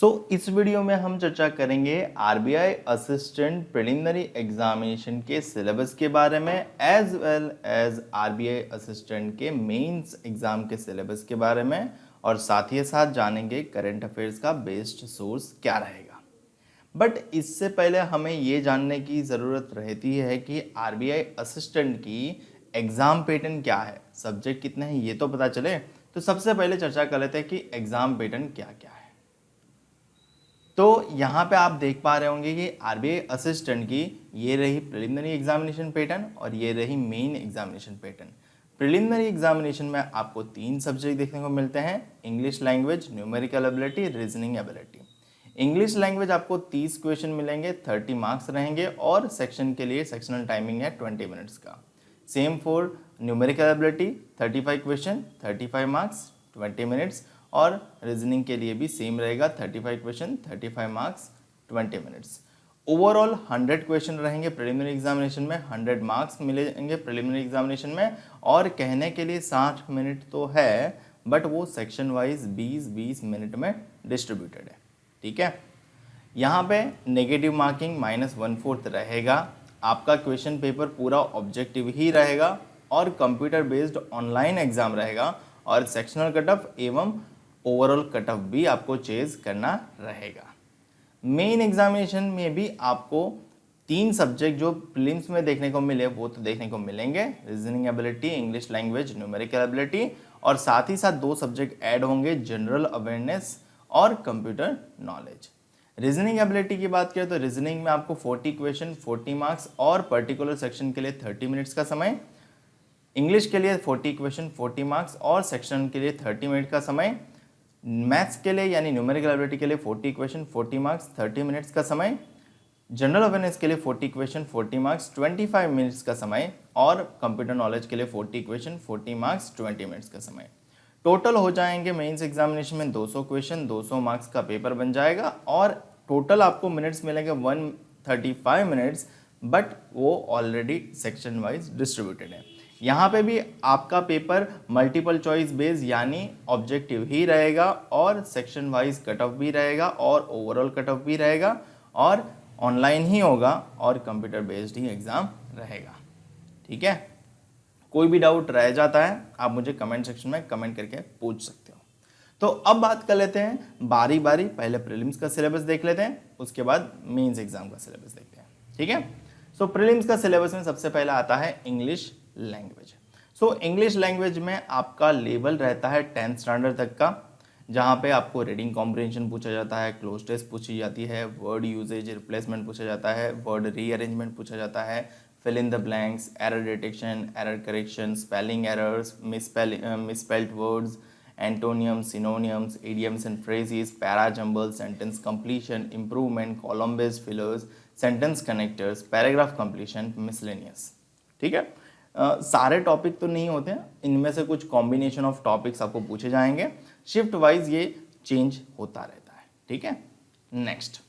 इस वीडियो में हम चर्चा करेंगे आरबीआई असिस्टेंट प्रिलिमिनरी एग्जामिनेशन के सिलेबस के बारे में as well as RBI assistant के मेंस एग्जाम के सिलेबस के बारे में, और साथ ही साथ जानेंगे करंट अफेयर्स का बेस्ट सोर्स क्या रहेगा। बट इससे पहले हमें ये जानने की ज़रूरत रहती है कि आरबीआई असिस्टेंट की एग्ज़ाम पैटर्न क्या है, सब्जेक्ट कितने हैं ये तो पता चले। तो सबसे पहले चर्चा कर लेते हैं कि एग्ज़ाम पैटर्न क्या क्या है। तो यहाँ पे आप देख पा रहे होंगे कि आरबीआई असिस्टेंट की ये रही प्रिलिमिनरी एग्जामिनेशन पैटर्न और ये रही main examination pattern. Preliminary examination में आपको 3 सब्जेक्ट देखने को मिलते हैं, English language, numerical ability, reasoning ability. English language आपको 30 क्वेश्चन मिलेंगे, 30 मार्क्स रहेंगे और सेक्शन के लिए सेक्शनल टाइमिंग है 20 मिनट्स का। Same for numerical ability 35 question, 35 marks, 20 minutes, और रीजनिंग के लिए भी सेम रहेगा, 35 question, 35 marks, 20 minutes. Overall 100 question रहेंगे प्रिलिमिनरी एग्जामिनेशन में, 100 मार्क्स मिलेंगे प्रिलिमिनरी एग्जामिनेशन में, और कहने के लिए 60 मिनट तो है बट वो सेक्शन वाइज 20-20 मिनट में डिस्ट्रीब्यूटेड है। ठीक है, यहाँ पे नेगेटिव मार्किंग -1/4 रहेगा। आपका क्वेश्चन पेपर पूरा ऑब्जेक्टिव ही रहेगा और कंप्यूटर बेस्ड ऑनलाइन एग्जाम रहेगा, और सेक्शनल कट ऑफ एवं ओवरऑल कट ऑफ भी आपको चेज करना रहेगा। मेन एग्जामिनेशन में भी आपको 3 सब्जेक्ट जो प्रीलिम्स में देखने को मिले वो तो देखने को मिलेंगे, reasoning ability, English language, numerical ability, और साथ ही साथ 2 सब्जेक्ट ऐड होंगे, जनरल अवेयरनेस और कंप्यूटर नॉलेज। रीजनिंग एबिलिटी की बात करें तो रीजनिंग में आपको 40 क्वेश्चन, 40 मार्क्स और पर्टिकुलर सेक्शन के लिए 30 मिनट्स का समय। इंग्लिश के लिए 40 क्वेश्चन, 40 मार्क्स और सेक्शन के लिए 30 मिनट का समय। मैथ्स के लिए यानी न्यूमेरिकल एबिलिटी के लिए 40 क्वेश्चन, 40 मार्क्स, 30 मिनट्स का समय। जनरल अवेयरनेस के लिए 40 क्वेश्चन, 40 मार्क्स, 25 मिनट्स का समय, और कंप्यूटर नॉलेज के लिए 40 क्वेश्चन, 40 मार्क्स, 20 मिनट्स का समय। टोटल हो जाएंगे मेंस एग्जामिनेशन में 200 क्वेश्चन, 200 मार्क्स का पेपर बन जाएगा, और टोटल आपको मिनट्स मिलेंगे 135 मिनट्स, बट वो ऑलरेडी सेक्शन वाइज डिस्ट्रीब्यूटेड है। यहाँ पे भी आपका पेपर मल्टीपल चॉइस बेस्ड यानी ऑब्जेक्टिव ही रहेगा, और सेक्शन वाइज कट ऑफ भी रहेगा, और ओवरऑल कट ऑफ भी रहेगा, और ऑनलाइन ही होगा, और कंप्यूटर बेस्ड ही एग्ज़ाम रहेगा। ठीक है, कोई भी डाउट रह जाता है आप मुझे कमेंट सेक्शन में कमेंट करके पूछ सकते हो। तो अब बात कर लेते हैं बारी बारी, पहले प्रीलिम्स का सिलेबस देख लेते हैं, उसके बाद मेंस एग्जाम का सिलेबस देखते हैं। ठीक है, सो प्रीलिम्स का सिलेबस में सबसे पहला आता है इंग्लिश लैंग्वेज। इंग्लिश लैंग्वेज में आपका लेवल रहता है 10th स्टैंडर्ड तक का, जहाँ पे आपको रीडिंग कॉम्प्रिहेंशन पूछा जाता है, क्लोज टेस्ट पूछी जाती है, वर्ड यूजेज रिप्लेसमेंट पूछा जाता है, वर्ड रीअरेंजमेंट पूछा जाता है, fill in the blanks, error detection, error correction, spelling errors, misspelled words, antonyms, synonyms, idioms and phrases, para jumble, sentence completion, improvement, column based fillers, sentence connectors, paragraph completion, miscellaneous. ठीक है, सारे topic तो नहीं होते हैं, इनमें से कुछ कॉम्बिनेशन ऑफ टॉपिक्स आपको पूछे जाएंगे, शिफ्ट वाइज ये चेंज होता रहता है। ठीक है, नेक्स्ट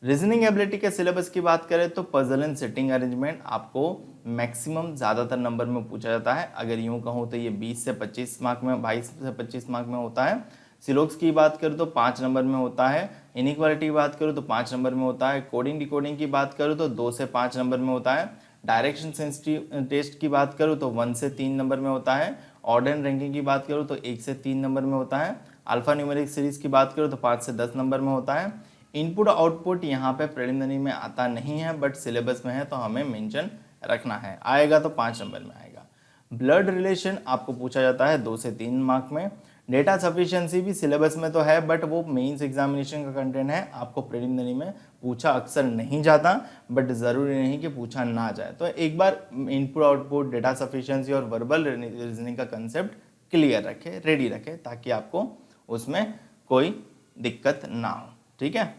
रीजनिंग एबिलिटी के सिलेबस की बात करें तो पजल एंड सिटिंग अरेंजमेंट आपको मैक्सिमम ज़्यादातर नंबर में पूछा जाता है। अगर यूँ कहूँ तो ये 20 से 25 मार्क में, 22 से 25 मार्क में होता है। सिलोक्स की बात करूँ तो 5 नंबर में होता है। इनइक्वालिटी की बात करूँ तो 5 नंबर में होता है। कोडिंग डिकोडिंग की बात करूँ तो 2 से 5 नंबर में होता है। डायरेक्शन सेंसिटिव टेस्ट की बात करूँ तो 1 से 3 नंबर में होता है। ऑर्डर एंड रैंकिंग की बात करूँ तो 1 से 3 नंबर में होता है। अल्फा न्यूमेरिक सीरीज की बात करूँ तो 5 से 10 नंबर में होता है। इनपुट आउटपुट यहाँ पे प्रिलिमिनरी में आता नहीं है, बट सिलेबस में है तो हमें मेंशन रखना है, आएगा तो 5 नंबर में आएगा। ब्लड रिलेशन आपको पूछा जाता है 2 से 3 मार्क में। डेटा सफिशिएंसी भी सिलेबस में तो है, बट वो मेंस एग्जामिनेशन का कंटेंट है, आपको प्रिलिमिनरी में पूछा अक्सर नहीं जाता, बट ज़रूरी नहीं कि पूछा ना जाए। तो एक बार इनपुट आउटपुट, डेटा सफिशिएंसी और वर्बल रीजनिंग का कंसेप्ट क्लियर रखे, रेडी रखे, ताकि आपको उसमें कोई दिक्कत ना हो। ठीक है,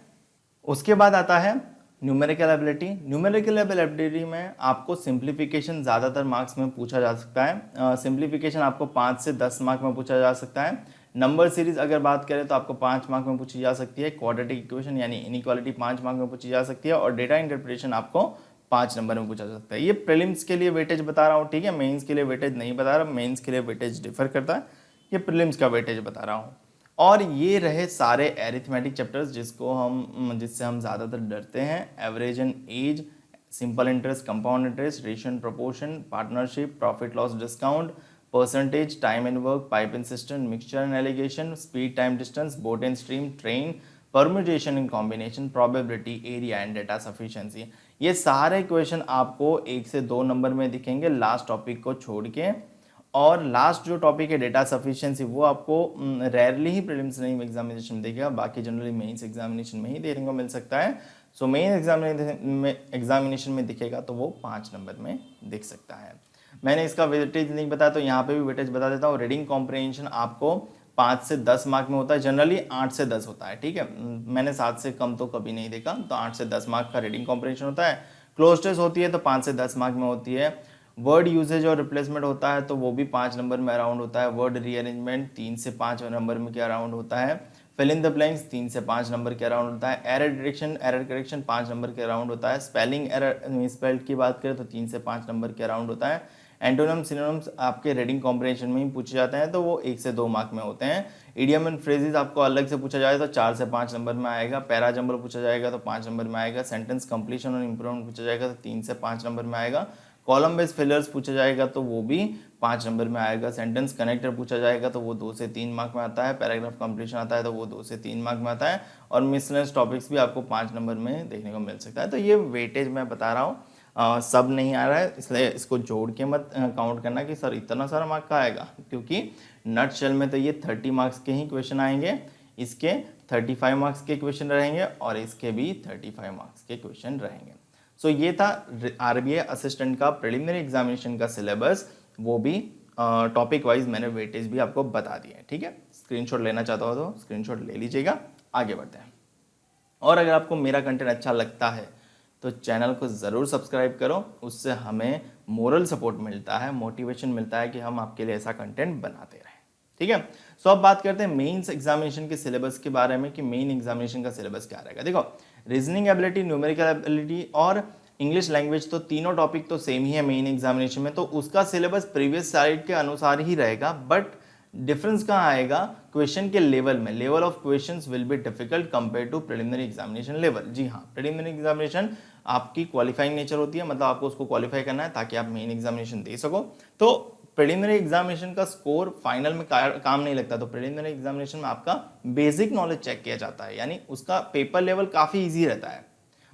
उसके बाद आता है न्यूमेरिकल एबिलिटी। न्यूमेरिकल एबिलिटी में आपको सिंप्लीफिकेशन ज़्यादातर मार्क्स में पूछा जा सकता है। सिंप्लीफिकेशन आपको 5 से 10 मार्क में पूछा जा सकता है। नंबर सीरीज अगर बात करें तो आपको 5 मार्क में पूछी जा सकती है। क्वाड्रेटिक इक्वेशन यानी इनइक्वालिटी 5 मार्क में पूछी जा सकती है, और डेटा इंटरप्रिटेशन आपको 5 नंबर में पूछा जा सकता है। ये प्रीलिम्स के लिए वेटेज बता रहा हूँ, ठीक है, मेंस के लिए वेटेज नहीं बता रहा। मेंस के लिए वेटेज डिफर करता है, ये प्रीलिम्स का वेटेज बता रहा हूँ। और ये रहे सारे एरिथमेटिक चैप्टर्स जिससे हम ज़्यादातर डरते हैं। Average and age, simple interest, compound interest, ratio and proportion, partnership, profit loss discount, percentage, time and work, pipe and cistern, mixture and alligation, speed time distance, boat and stream, train, permutation and combination, probability, area and data sufficiency. ये सारे question आपको 1 से 2 number में दिखेंगे last topic को छोड़ के। और लास्ट जो टॉपिक है डेटा सफिशिएंसी, वो आपको रेयरली ही प्रीलिम्स एग्जामिनेशन में दिखेगा, बाकी जनरली मेंस एग्जामिनेशन में ही देखने को मिल सकता है। सो मेन एग्जामिनेशन में दिखेगा तो वो 5 नंबर में दिख सकता है। मैंने इसका वेटेज नहीं बताया तो यहाँ पे भी वेटेज बता देता हूँ। रीडिंग कॉम्प्रिहेंशन आपको 5 से 10 मार्क में होता है, जनरली 8 से 10 होता है, ठीक है। मैंने 7 से कम तो कभी नहीं देखा, तो 8 से 10 मार्क का रीडिंग कॉम्प्रिहेंशन होता है। क्लोज टेस्ट होती है तो 5 से 10 मार्क में होती है। वर्ड यूजेज और रिप्लेसमेंट होता है तो वो भी 5 नंबर में अराउंड होता है। वर्ड रीअरेंजमेंट 3 से 5 नंबर में के अराउंड होता है। फिल इन द ब्लैंक्स 3 से 5 नंबर के अराउंड होता है। एरर करेक्शन 5 नंबर के अराउंड होता है। स्पेलिंग एरर मिसस्पेल्ड की बात करें तो 3 से 5 नंबर के अराउंड होता है। एंटोनिम सिनोनिम्स आपके रीडिंग कॉम्प्रिहेंशन में ही पूछे जाते हैं तो वो 1 से 2 मार्क में होते हैं। इडियम एंड फ्रेजेस आपको अलग से पूछा जाए तो 4 से 5 नंबर में आएगा। पैरा जंबल पूछा जाएगा तो 5 नंबर में आएगा। सेंटेंस कंप्लीशन और इंप्रूवमेंट पूछा जाएगा तो 3 से 5 नंबर में आएगा। कॉलम बेस्ड फिलर्स पूछा जाएगा तो वो भी 5 नंबर में आएगा। सेंटेंस कनेक्टर पूछा जाएगा तो वो 2 से 3 मार्क में आता है। पैराग्राफ कंप्लीशन आता है तो वो 2 से 3 मार्क में आता है। और मिसलेनियस टॉपिक्स भी आपको 5 नंबर में देखने को मिल सकता है। तो ये वेटेज मैं बता रहा हूँ, सब नहीं आ रहा है, इसलिए इसको जोड़ के मत काउंट करना कि सर इतना सारा मार्क का आएगा, क्योंकि नट शेल में तो ये 30 मार्क्स के ही क्वेश्चन आएंगे, इसके 35 मार्क्स के क्वेश्चन रहेंगे और इसके भी 35 मार्क्स के क्वेश्चन रहेंगे। सो ये था आरबीआई असिस्टेंट का प्रिलिमिनरी एग्जामिनेशन का सिलेबस, वो भी टॉपिक वाइज मैंने वेटेज भी आपको बता दिया है, ठीक है। स्क्रीनशॉट लेना चाहता हो तो स्क्रीनशॉट ले लीजिएगा। आगे बढ़ते हैं। और अगर आपको मेरा कंटेंट अच्छा लगता है तो चैनल को ज़रूर सब्सक्राइब करो, उससे हमें मोरल सपोर्ट मिलता है, मोटिवेशन मिलता है कि हम आपके लिए ऐसा कंटेंट बनाते रहें, ठीक है। सो अब बात करते हैं मेंस एग्जामिनेशन के सिलेबस के बारे में कि मेन एग्जामिनेशन का सिलेबस क्या रहेगा। देखो, रीजनिंग एबिलिटी, न्यूमेरिकल एबिलिटी और इंग्लिश लैंग्वेज, तो तीनों टॉपिक तो सेम ही है मेन एग्जामिनेशन में, तो उसका सिलेबस प्रीवियस साइड के अनुसार ही रहेगा। बट डिफरेंस कहाँ आएगा? क्वेश्चन के लेवल में। Level of questions will be difficult compare to preliminary examination level. जी हाँ, प्रिलिमिनरी एग्जामिनेशन आपकी क्वालिफाइंग नेचर होती है, मतलब आपको उसको क्वालिफाई करना है ताकि आप मेन एग्जामिनेशन दे सको। तो प्रिलिमिनरी एग्जामिनेशन का स्कोर फाइनल में काम नहीं लगता। तो प्रिलिमिनरी एग्जामिनेशन में आपका बेसिक नॉलेज चेक किया जाता है, यानी उसका पेपर लेवल काफ़ी ईजी रहता है।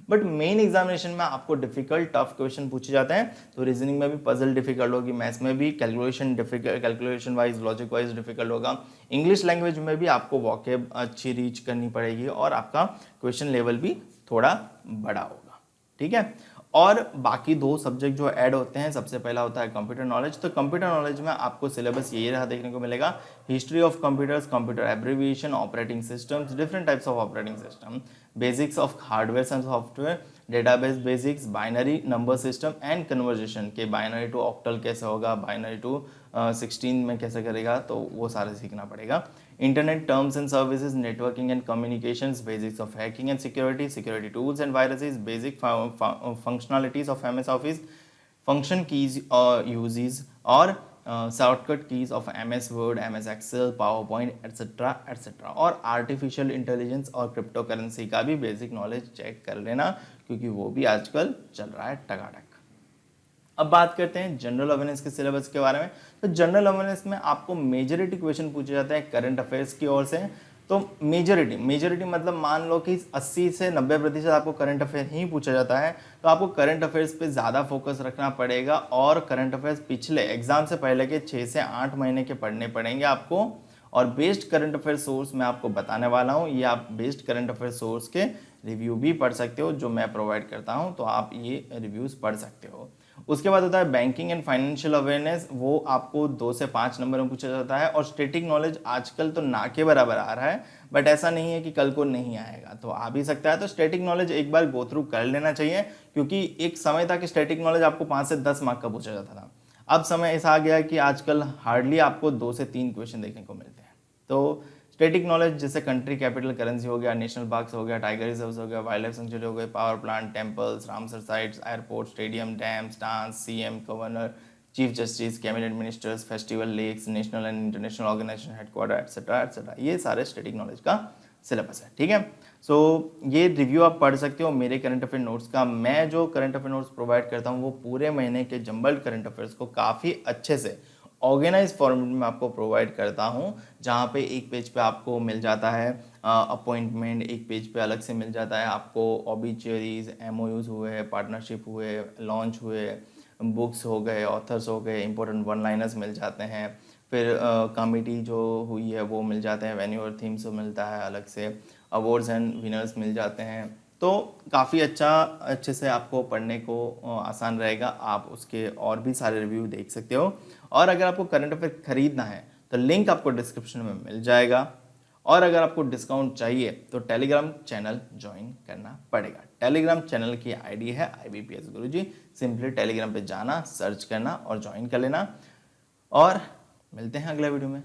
बट मेन एग्जामिनेशन में आपको डिफिकल्ट टफ क्वेश्चन पूछे जाते हैं। तो रीजनिंग में भी पजल डिफिकल्ट होगी, मैथ्स में भी calculation wise, logic wise difficult होगा। इंग्लिश लैंग्वेज में भी आपको वॉकेब अच्छी रीच करनी पड़ेगी और आपका क्वेश्चन लेवल भी थोड़ा बड़ा होगा, ठीक है। और बाकी 2 सब्जेक्ट जो ऐड होते हैं, सबसे पहला होता है कंप्यूटर नॉलेज। तो कंप्यूटर नॉलेज में आपको सिलेबस यही रहा देखने को मिलेगा: history of computers, computer abbreviation, operating systems, different types of operating system, basics of hardware and software, database basics, binary number system and conversation के बाइनरी टू ऑक्टल कैसे होगा, बाइनरी टू 16 में कैसे करेगा, तो वो सारे सीखना पड़ेगा। Internet terms and services, networking and communications, basics of hacking and security, security tools and viruses, basic functionalities of MS Office, function keys uses और shortcut keys of MS Word, MS Excel, PowerPoint et cetera et cetera. और artificial intelligence और cryptocurrency का भी basic knowledge check कर लेना, क्योंकि वो भी आजकल चल रहा है टकाटक। अब बात करते हैं जनरल अवेयरनेस के सिलेबस के बारे में। तो जनरल अवेयरनेस में आपको मेजॉरिटी क्वेश्चन पूछे जाते हैं करंट अफेयर्स की ओर से। तो मेजॉरिटी मतलब मान लो कि 80 से 90% आपको करंट अफेयर ही पूछा जाता है। तो आपको करंट अफेयर्स पे ज़्यादा फोकस रखना पड़ेगा और करंट अफेयर्स पिछले एग्जाम से पहले के 6 से 8 महीने के पढ़ने पड़ेंगे आपको। और बेस्ड करंट अफेयर सोर्स मैं आपको बताने वाला हूँ, ये आप बेस्ड करंट अफेयर सोर्स के रिव्यू भी पढ़ सकते हो, जो मैं प्रोवाइड करता हूँ, तो आप ये रिव्यूज़ पढ़ सकते हो। उसके बाद होता है बैंकिंग एंड फाइनेंशियल अवेयरनेस, वो आपको 2 से 5 नंबर में पूछा जाता है। और स्टैटिक नॉलेज आजकल तो ना के बराबर आ रहा है, बट ऐसा नहीं है कि कल को नहीं आएगा, तो आ भी सकता है। तो स्टैटिक नॉलेज एक बार गो थ्रू कर लेना चाहिए, क्योंकि एक समय था कि स्टैटिक नॉलेज आपको 5 से 10 मार्क का पूछा जाता था। अब समय ऐसा आ गया कि आजकल हार्डली आपको 2 से 3 क्वेश्चन देखने को मिलते हैं। तो स्टैटिक नॉलेज जैसे कंट्री कैपिटल करेंसी हो गया, नेशनल पार्क्स हो गया, टाइगर रिजर्व्स हो गया, वाइल्ड लाइफ सेंचुरी हो गए, power plant, temples, Ramsar sites, airport, stadium, dams, dance, CM, governor, chief justice, cabinet ministers, festival, lakes, national and international organisation headquarter etcetera etcetera, ये सारे static knowledge का syllabus है। ठीक है, सो ये रिव्यू आप पढ़ सकते हो मेरे करंट अफेयर नोट्स का। मैं जो करंट अफेयर नोट्स प्रोवाइड करता हूँ वो पूरे महीने के जंबल्ड करंट अफेयर्स को काफ़ी अच्छे से ऑर्गेनाइज फॉर्मेट में आपको प्रोवाइड करता हूँ, जहाँ पे एक पेज पे आपको मिल जाता है अपॉइंटमेंट, एक पेज पे अलग से मिल जाता है आपको ऑबिचुअरीज, एमओयूज हुए, पार्टनरशिप हुए, लॉन्च हुए, बुक्स हो गए, ऑथर्स हो गए, इंपॉर्टेंट वन लाइनर्स मिल जाते हैं, फिर कमेटी जो हुई है वो मिल जाते हैं, वेन्यू और थीम्स मिलता है अलग से, अवार्ड्स एंड विनर्स मिल जाते हैं। तो काफ़ी अच्छे से आपको पढ़ने को आसान रहेगा। आप उसके और भी सारे रिव्यू देख सकते हो। और अगर आपको करंट अफेयर खरीदना है तो लिंक आपको डिस्क्रिप्शन में मिल जाएगा। और अगर आपको डिस्काउंट चाहिए तो टेलीग्राम चैनल ज्वाइन करना पड़ेगा। टेलीग्राम चैनल की आईडी है IBPS गुरुजी। सिंपली टेलीग्राम पे जाना, सर्च करना और ज्वाइन कर लेना। और मिलते हैं अगले वीडियो में।